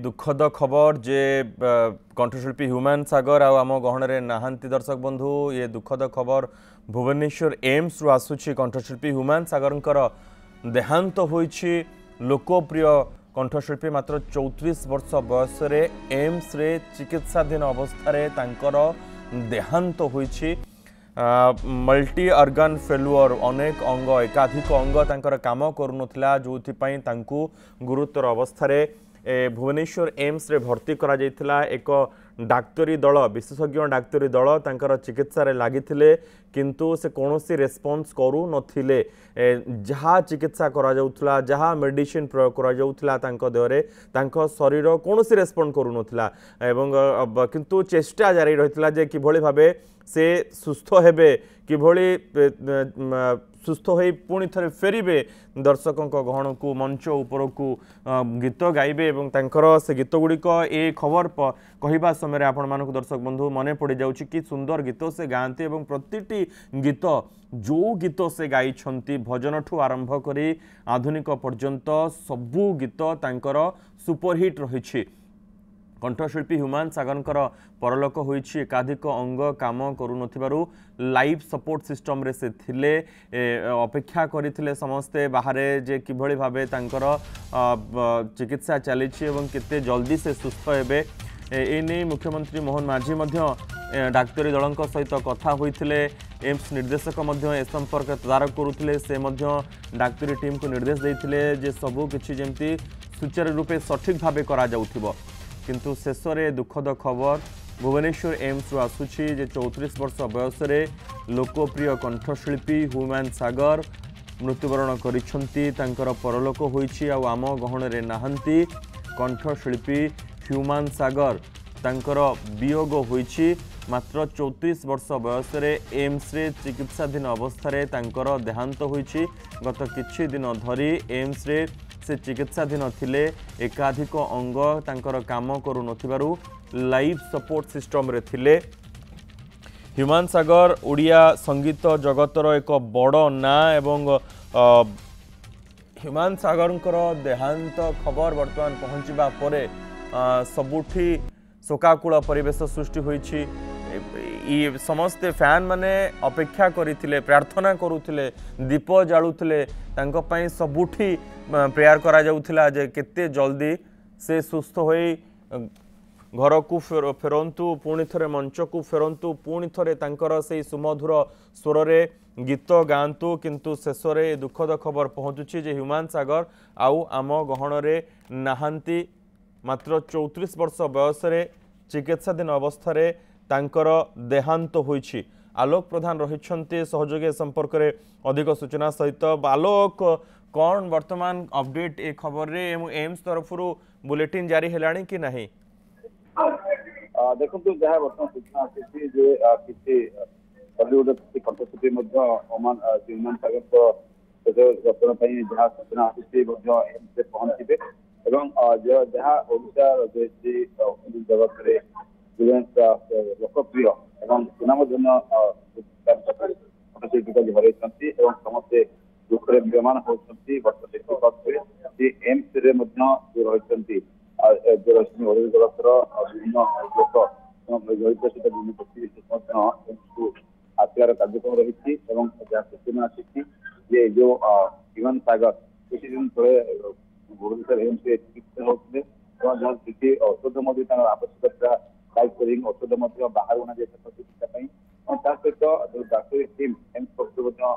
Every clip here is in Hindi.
दुखद खबर जे कंठशिल्पी ह्यूमान सागर आम गहन नहांती दर्शक बंधु ये दुखद खबर भुवनेश्वर एम्स रु आसुची कंठशिल्पी ह्यूमान सागर देहांत होइछि। लोकप्रिय कंठशिल्पी मात्र 34 वर्ष बयस एम्स रे चिकित्साधीन अवस्था तांकर देहांत होइछि। मल्टी अर्गान फेलुअर अनेक अंग एकाधिक अंग तांकर काम करुनथिला जोथिपई तांकू गुरुतर अवस्था भुवनेश्वर एम्स रे भर्ती करा जायथिला। एक डाक्तरी दल विशेषज्ञ डाक्तरी दल तांकर चिकित्सा रे लागिथिले किंतु से कौनसी रेस्पॉन्स करू नथिले। जहाँ चिकित्सा करा जाउथला जहाँ मेडिसिन प्रयोग करा जाउथला तांको देहरे तांको शरीर कौनसी रेस्पॉन्ड करू नथिला एवं किंतु चेष्टा जारी रहितला जे किभଳି भाबे से सुस्थ हेबे किभଳି सुस्थ हो पुणी थे फेरबे दर्शकों गहन को मंच उपर को गीत गाइबे और तांकर से गीत गुड़िक ए खबर कहवा समय आपण मानक दर्शक बंधु मने पड़ जाउछि कि सुंदर गीत से गाँति और प्रतिटी गीत जो गीत से गाई भजन ठू आरंभ करी आधुनिक पर्यंत सबू गीत तांकर सुपरहिट रही। कंठशिल्पी ह्यूमान सागर परलोक होइछि। एकाधिक अंग काम करू लाइफ सपोर्ट सिस्टम रे से थिले अपेक्षा करथिले समस्ते बाहरे जे किभଳି भाबे तांकर चिकित्सा चली केते जल्दी से सुस्थ हेबे। एने मुख्यमंत्री मोहन माझी डाक्तरी दल सहित कथा होइथिले। एम्स निर्देशक ए संपर्क तदारक करुथिले। से डाक्तरी टीम को निर्देश देइथिले जे सबु किछि जेमती सुचारू रूपे सठिक भाबे करा जाउथिबो। किंतु शेष में दुखद खबर भुवनेश्वर एम्स रु आसुची जे 34 वर्ष बयस लोकप्रिय कंठशिल्पी ह्यूमान सागर मृत्युवरण करिसेंती। तांकर परलोक होइछि। आम गहन रे नहांती कंठशिल्पी ह्यूमान सागर तांकर वियोग होइछि। मात्र 34 वर्ष बयस एम्स रे चिकित्साधीन अवस्था तांकर देहांत होइछि। गत किछि दिन धरी एम्स रे से चिकित्साधीन थिले। एकाधिक अंग तांकर काम करू नथिबारु लाइफ सपोर्ट सिस्टम रे थिले। ह्यूमान सागर ओडिया संगीत जगतर एक बड़ ना एवं ह्यूमान सागर देहांत खबर वर्तमान पहुंचवा परे सबुठी शोकाकूल परिवेश सृष्टि होइछि। समस्ते फैन माने अपेक्षा करथिले प्रार्थना करुथिले दीप जालुथिले तांको पई सबुठी प्रेयर करा जाउथिला जे केते जल्दी से सुस्थ होई घर को फेरंतु पुणी थरे मंच को फेरंतु पुणी थरे तांकर से सुमधुर स्वर रे गीत गांतु। किंतु शेष में दुखद खबर पहुंचुछि जे ह्यूमान सागर आउ आम गहन रे नहांती। मात्र 34 वर्ष बयस चिकित्साधीन अवस्था तांकर देहांत होइछि। आलोक प्रधान रहिछन्ते सहयोगी संपर्क रे अधिक सूचना सहित। आलोक कौन वर्तमान अपडेट ए खबर रे एम्स तरफ बुलेटिन जारी हेलाणी कि नहीं? देखो जहाँ बर्तमान सूचना आसी जे किसी बॉलीवुड कंठशिल्पी ह्यूमान सागर गठन जहाँ सूचना आसी एम्स से पहुंचे जहाँ ओडिशा जगत लोकप्रिय और सुनामधन कंठशिल्पी हर समस्ते दुख विद्यमान होती। एम्स रे रही जगतर विभिन्न लोक जड़ित सहित विभिन्न व्यक्ति विशेष को आसार कार्यक्रम रही। जहाँ सूचना आसी जो ह्यूमान सागर किसी दिन थे भुवनेश्वर एम्स चिकित्सा होते जहाँ किसी औषध आवश्यकता टाइप औषध बाहर अणा चिकित्सा सहित जो डाक्तरी टीम एम्स प्रचेषा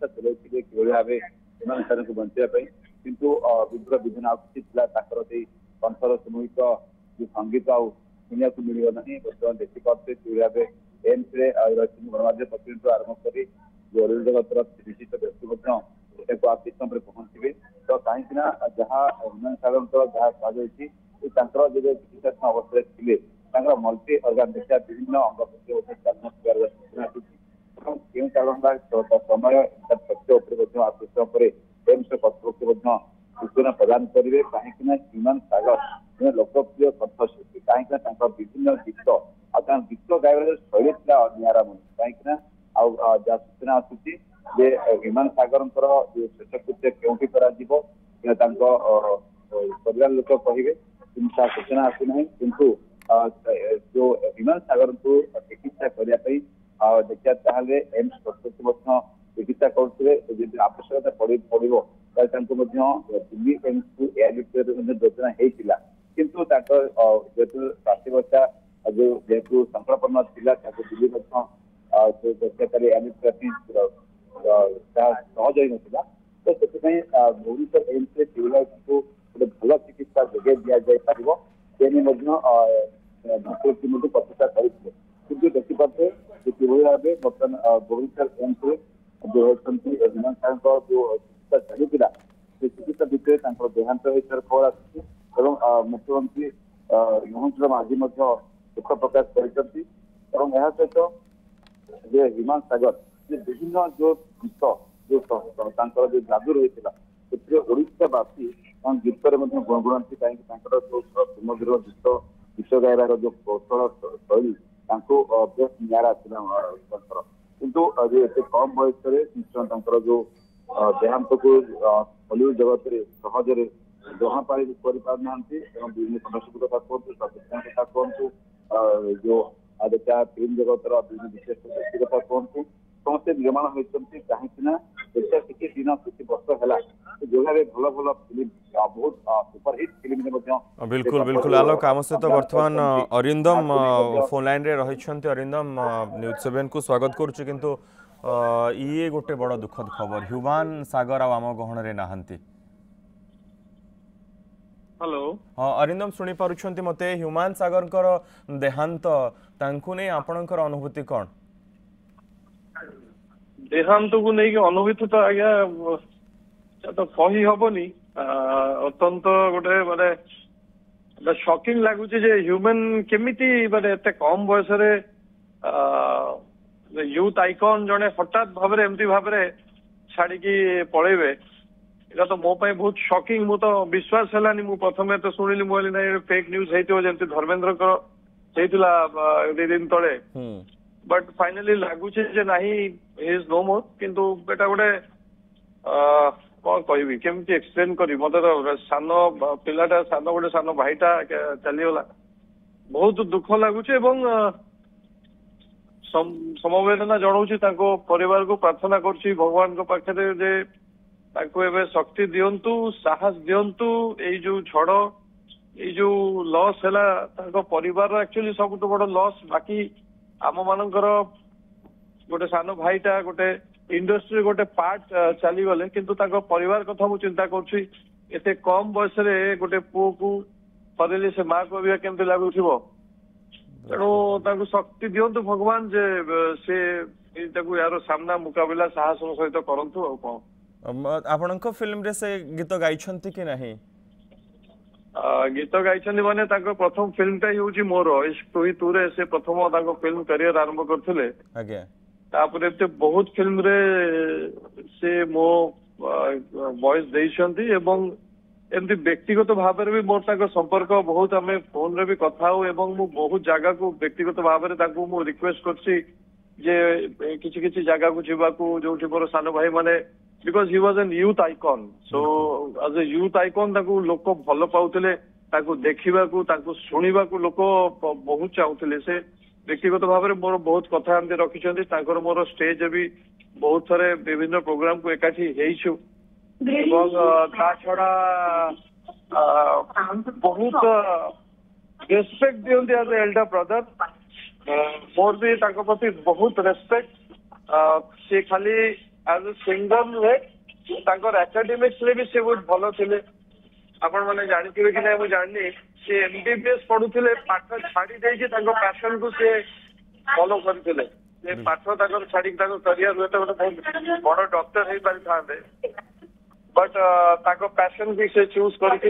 चलते कि भाव ह्यूमान सागर को बचाई किंतु विभिन्न विभिन्न आसर कंठर सामूहिक जो संगीत शुणा मिल ना बर्तमान देखी पारे कि भाव एम्स गणमाध्यम प्रतिनिधि आरंभ कर जगतर विशिष्ट व्यक्ति सिस्टम पहुंचे। तो कहीं जहाँ ह्यूमान सागर जहाँ कह चिकित्सा अवस्था थे मल्टी अर्गान देखा विभिन्न अंग सूचना क्यों कारण समय तथ्य आकृष्ट एम्स कर्तृपक्ष सूचना प्रदान करेंगे कहीं ह्यूमान सागर लोकप्रिय कंठशिल्पी कहीं विभिन्न गीत गीत गाइबार शैली निरा कहीं जहाँ सूचना आसूची ह्यूमान सागर जो शेषकृत्य क्योंकि परिवार लोक कहे कि सूचना आसीना किंतु जो हिमांशु सागर को चिकित्सा करने देखा ताले एम्स प्रस्तुति चिकित्सा करुले आवश्यकता पड़ो दिल्ली एम्स को एयर योजना होता किंतु जेहतु स्वास्थ्यवस्था जो जेहतु संकल्पना था दिल्ली बेसरकारी एयर सहज होता तो से भुवनेश्वर एम्स को भल चिकित्सा जोगे दि जापर प्रचेषा करते कि देखिपे किभली भाव बर्तमान भुवनेश्वर एम्स जो होती हिमांशु सागर जो चिकित्सा चलुला से चिकित्सा भितर देहांत होकर खबर आसूँ मुख्यमंत्री मोहन माझी दुख प्रकाश कर सहित जे हिमांशु सागर विभिन्न जो गीत जो जादू रही है ओडावासी गीत गुणगुणाती कहीं जो सुमधुर गीत गायबार जो कौशल शैली बेस निरा किंतु एत कम बयस जो देहांत को हॉलीवुड जगत में सहजरे ग्रहण पारी करना विभिन्न सदस्य कथा कहतु प्रतिष्ठान कथा कहतु जो देखा फिल्म जगत विभिन्न विशेष व्यक्ति कथा कहतु समस्ते निर्माण होती कहीं देखा किसी दिन किसी वर्ष है जो भाव भल भल फिल्म बहुत सुपरहिट फिल्म बिल्कुल बिल्कुल आलोक आम सहित बर्तमान अरिंदम फोन लाइन रे रही अरिंदम न्यूज 7 को स्वागत करुच्ची किंतु ये गोटे बड़ दुखद खबर ह्यूमान सागर आम गहन रे नहांती हेलो हाँ अरिंदम शुणी पारुछंती मते ह्यूमान सागर देहांत तांकु नै आपणकर अनुभूति कौन देहांत को नहीं अनुभूति तो आज्ञा तो कही हबनी अत्यंत गोटे माने शॉकिंग लगुच ह्यूमन केमिति माने एते कम बयस यूथ आइकन जड़े हठात भाव एमती भाव छाड़ी पलैबे इटा तो मो बहुत शॉकिंग मु तो विश्वास है मु प्रथम तो शुणिली मुझे ना फेक न्यूज होती धर्मेंद्र होता दिन तले बट फाइनाली लगुच नहीं इज नो मोर किंतु बेटा गोटे कौन कहि केमती एक्सप्लेन करी मत तो सान पिलाटा सान गोटे सान भाईटा चलीगला बहुत दुख लगुच समवेदना जनाऊँ परिवार को प्रार्थना करुच्ची भगवान को पाखे जे शक्ति दिंतु साहस दिंतु ये जो झड़ ये जो लॉस है परिवार एक्चुअली सब बड़ लॉस बाकी आम मानकर गोटे सान भाईटा गोटे इंडस्ट्री गोटे पार्ट चली गले किंतु परिवार कथा मु चिंता करुच्ची एते कम बयस गोटे पुओ को हरेले से माँ को केमती लगुथ तेणु शक्ति दिंतु भगवान जे से यार सामना मुकाबला साहस सहित करंतु आ कौन आपणक फिल्म रे से गीत गाइछंती कि नहीं गीत गाइछंती माने प्रथम फिल्म टा ही मोर इश्क तू ही तू रे से प्रथम फिल्म करियर आरंभ करथिले आज्ञा तापर एते बहुत फिल्म रे से मो वॉइस देइछंती एवं एमती व्यक्तिगत भाव में भी मोर संपर्क बहुत आम फोन रे भी कथा हो एवं मु बहुत जगह को व्यक्तिगत भाव में मु रिक्वेस्ट करछि जे किछि किछि जगह को जीवाकू जोठी मोर सान भाई माने because he was an youth icon so as a youth icon लोक भल पाउथिले देखा शुणा लोक बहुत चाहूले से व्यक्तिगत भाव में मोर बहुत कथा एमती रखिंट मोर स्टेज भी बहुत थे विभिन्न प्रोग्राम को एकाठी होइछु छड़ा बहुत रेस्पेक्ट दिखती एज ए एल्डर ब्रदर मोर भी प्रति बहुत रेस्पेक्ट सी खाली एज ए सिंगर नुहे एकाडेमिक्स भी से बहुत भल थे आपण मैंने जानते कि ना मुझे जानी सी एमबीबीएस पढ़ुले पाठ छाड़ी पैशन को सी फॉलो करते पाठ छाड़ी करियर हुए तो गोटे बहुत बड़ डॉक्टर हो पारि था बट पैशन भी से चूज करते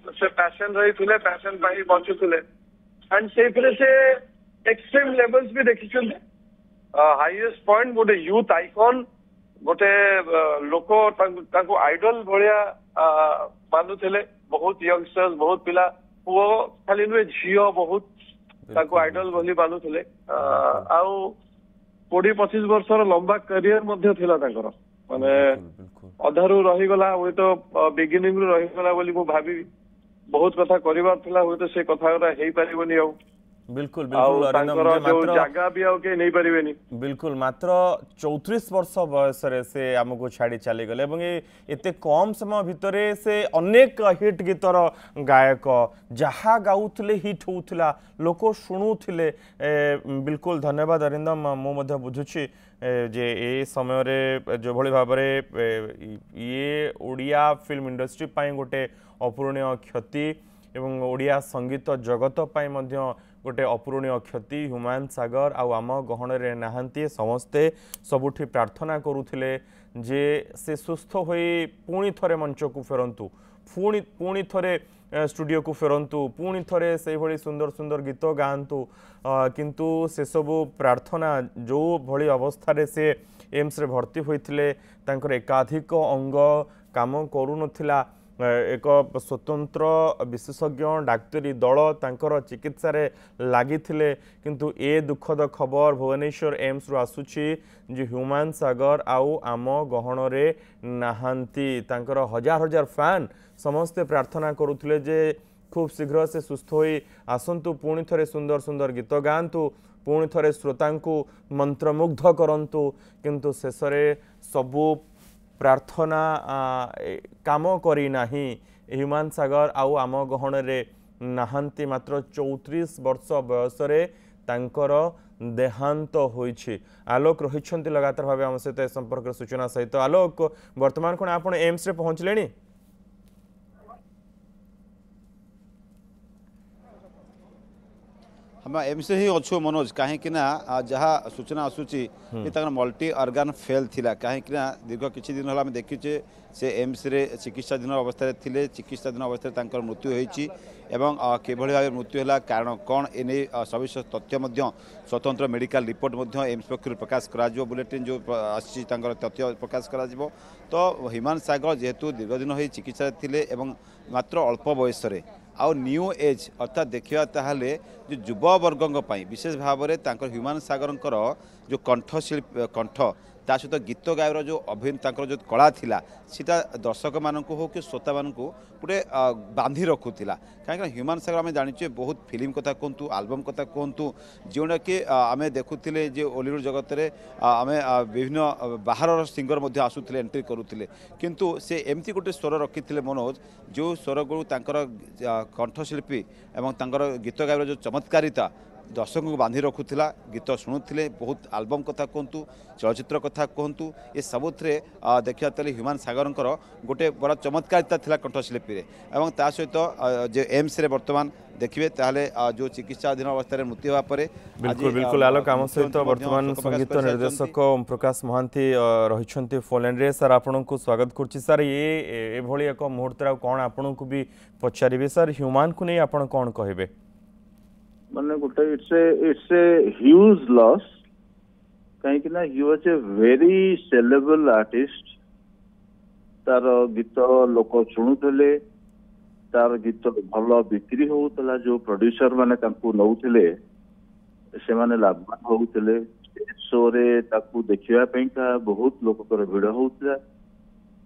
से पैशन रही थे पैशन बचुले एंड से एक्सट्रीम लेवल्स भी देखी हाईएस्ट पॉइंट गोटे यूथ आइकन गोटे लोक आइडल भाया मानुले बहुत यंगस्टर्स बहुत पिला पुओ खाली नुहे झील बहुत आइडल भली मानुले 20-25 वर्षर लंबा करियर माने बिल्कुल अधारू रहीगला हुए तो बिगिनिंग रु रहीगला बोली मु भाबी बहुत कथा करिवार थिला हुए तो से कथा हे पारिबनी आउ बिल्कुल बिल्कुल अरिंदम जे जो मात्र जगह भी आउ के नहीं पारिबेनी बिल्कुल मात्र 34 वर्ष बयस से आमको छाड़ी चली गले एवं एते कम समय भितर से अनेक हिट गीतर गायक जहाँ गाउले हिट होउथला लोक शुणुले बिल्कुल धन्यवाद अरिंदम मु बुझुची जे ए समय रे जो भली भाव ये ओडिया फिल्म इंडस्ट्री पाई गोटे अपूरणीय क्षति एवं ओडिया संगीत जगत पाई मध्य गोटे अपूरणीय क्षति ह्यूमान सागर आम गहणरे नहांती समस्ते सबुठी प्रार्थना करुथिले जे से सुस्थ होई पुणी थरे मंच को फेरंतु पुणी थरे स्टूडियो को फेरंतु पुणी थरे से भली सुंदर सुंदर गीत गांतु किंतु से सबु प्रार्थना जो भली अवस्था रे से एम्स रे भर्ती होइथिले तांकर एकाधिक अंग काम करू नथिला एक स्वतंत्र विशेषज्ञ डाक्तरी दल तांकर चिकित्सा रे लागिथिले किंतु ए दुखद खबर भुवनेश्वर एम्स रु आसुची जे ह्यूमान सागर आउ आम गहण रे नाहांती तांकर हजार हजार फैन समस्ते प्रार्थना करुथिले जे खूब शीघ्र से सुस्थ होई आसंतु पुणी थरे सुंदर सुंदर गीत गांतु पुणी थरे श्रोतांकु मंत्रमुग्ध करंतु किंतु शेषरे सबु प्रार्थना काम करी नाही ह्यूमान सागर आउ आम गहण रे नाहांती मात्र 34 वर्ष बयस रे तांकर देहांत होइछि। आलोक रहिछंती लगातार भाव आम सहित संपर्क सूचना सहित आलोक वर्तमान कोन आपण एम्स रे पहुंचलेनी हम एम्स ही अच्छु मनोज कहीं जहाँ सूचना आसूची मल्टी अर्गान फेल थिला कहीं दीर्घ किछि दिन हला देखीचे से एम्स रे चिकित्साधीन अवस्था थिले चिकित्साधीन अवस्था मृत्यु होईची एवं किभଳି भाव मृत्यु है कारण कौन एने सविशेष तथ्य स्वतंत्र मेडिकल रिपोर्ट एम्स पक्ष प्रकाश करा बुलेटिन जो आसी तथ्य प्रकाश करा तो ह्यूमान सागर जेहेतु दीर्घ दिन हो चिकित्सा थिले एवं मात्र अल्प बयस आउ न्यू एज अर्थात देखा ताहले जो युववर्गों विशेष भाव में ह्यूमान सागर जो कंठशिल्प कंठ ता सहित गीत गायर जो अभिनय जो कला थिला सीटा दर्शक मानक हो कि श्रोता मानक गोटे बांधि रखुला कहीं ह्यूमान सागर आम जाचे बहुत फिल्म कथा कहतु आलबम कथा कहतु जोटा कि आम देखुले जे ओलीवुड जगत में आम विभिन्न बाहर सिंगर आसूले एंट्री करुले किंतु से एमती गोटे स्वर रखी मनोज जो स्वर गुरु कंठशिल्पी एवं गीत गायर जो चमत्कारिता दर्शक को बांधि रखुला गीत शुणुले बहुत आलबम कथा कहतु चलचित्र कथा कहतु ये सबुथे देखा ह्यूमान सागर गोटे बड़ा चमत्कारिता थिला कंठशिल्पी एवं ता सहित जो एम्स रे वर्तमान देखिए ताहले जो चिकित्साधीन अवस्था मृत्यु होगा पर बिल्कुल बिल्कुल आलोक आम सहित वर्तमान संगीत निर्देशक ओम प्रकाश महांती रही फोन रे सर आपन को स्वागत करछि सर ये भली एक मुहूर्त कौन आपन को भी पचारे सर ह्यूमान को नहीं आपन कौन कहबे माने गोटे इट्स ए ह्यूज लॉस कहीं he was a very saleable artist तार गीत लोक शुणुले तार गीत भल बिक्री होउतला जो प्रोड्यूसर माने तांकू नउथिले से माने लाभवान होउथिले शो रे ताकू देखिया पई का बहुत लोक कर भिड़ होउतला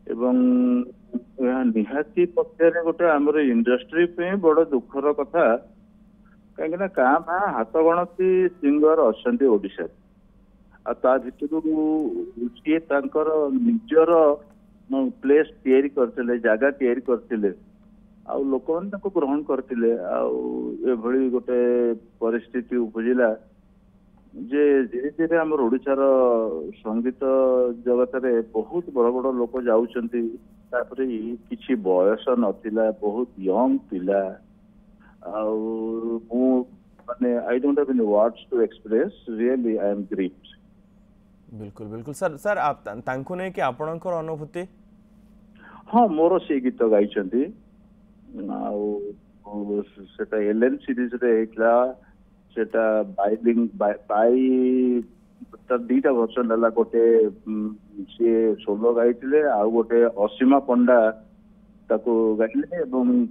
एवं निहाती पक्षरे गोटे हमर इंडस्ट्री पे बड़ दुखर कथा कहीं क्या हाथ गणती सिंगर अच्छा ओडिशा भितर सी निजर प्लेस तैयारी करते जगह तैयारी करते आउ लोक मैंने ग्रहण करते आभली गोटे परिस्थिति उपजिला जे धीरे धीरे आम ओडिशार संगीत जगत रे बहुत बड़ बड़ लोक जाउछंती तापरे किछि बयस नथिला बहुत यंग पिला माने I don't have any words to express really I am grieved बिल्कुल बिल्कुल सर सर आप तांको नै कि आपनकर अनुभूति हां मोर से गीत गाइछंती सेटा एलएन सीरीज रे एकला सेटा बाइलिंग बाई दीटा वर्जन हला गोटे से सोलो गाइथिले आ गोटे असीमा पंडा ताको गाइले एवं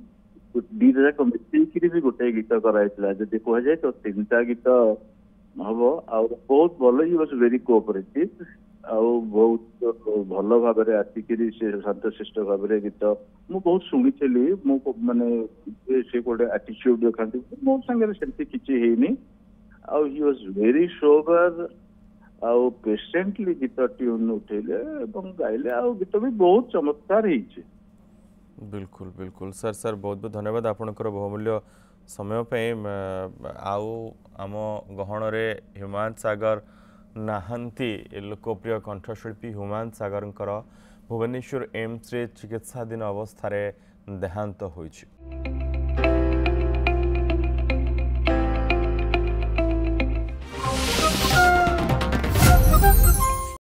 दीटा जाक मिसिकी भी गोटे गीत कराइला जदि कह जाए तो 3टा गीत हम आ बहुत भल ही वाज वेरी कोऑपरेटिव ଆଉ ବହୁତ ଭଲ ଭାବରେ ଆସିକିରି ସେ ଶାନ୍ତଶିଷ୍ଟ ଭାବରେ ଗୀତ ମୁଁ ବହୁତ ଶୁଣିଥିଲି। ମୁଁ ମାନେ ସେ ଗୋଟେ ଆଟିଚ୍ୟୁଡ ଦେଖାନ୍ତି, ମୋ ସାଙ୍ଗରେ ସେମିତି କିଛି ହେଇନି। ଆଉ ହି ୱାଜ ଭେରି ସୋବର ଆଉ ପେସେଣ୍ଟଲି ଗୀତ ଟ୍ୟୁନ୍ ଉଠେଇଲେ ଏବଂ ଗାଇଲେ, ଆଉ ଗୀତ ବି ବହୁତ ଚମତ୍କାର ହେଇଛି। बिल्कुल बिल्कुल सर सर बहुत बहुत धन्यवाद आपणकर बहुमूल्य समय पे आउ आम गहन ह्यूमान सागर नाहंती लोकप्रिय कंठशिल्पी ह्यूमान सागर भुवनेश्वर एम्स रे चिकित्साधीन अवस्था देहांत होइछि।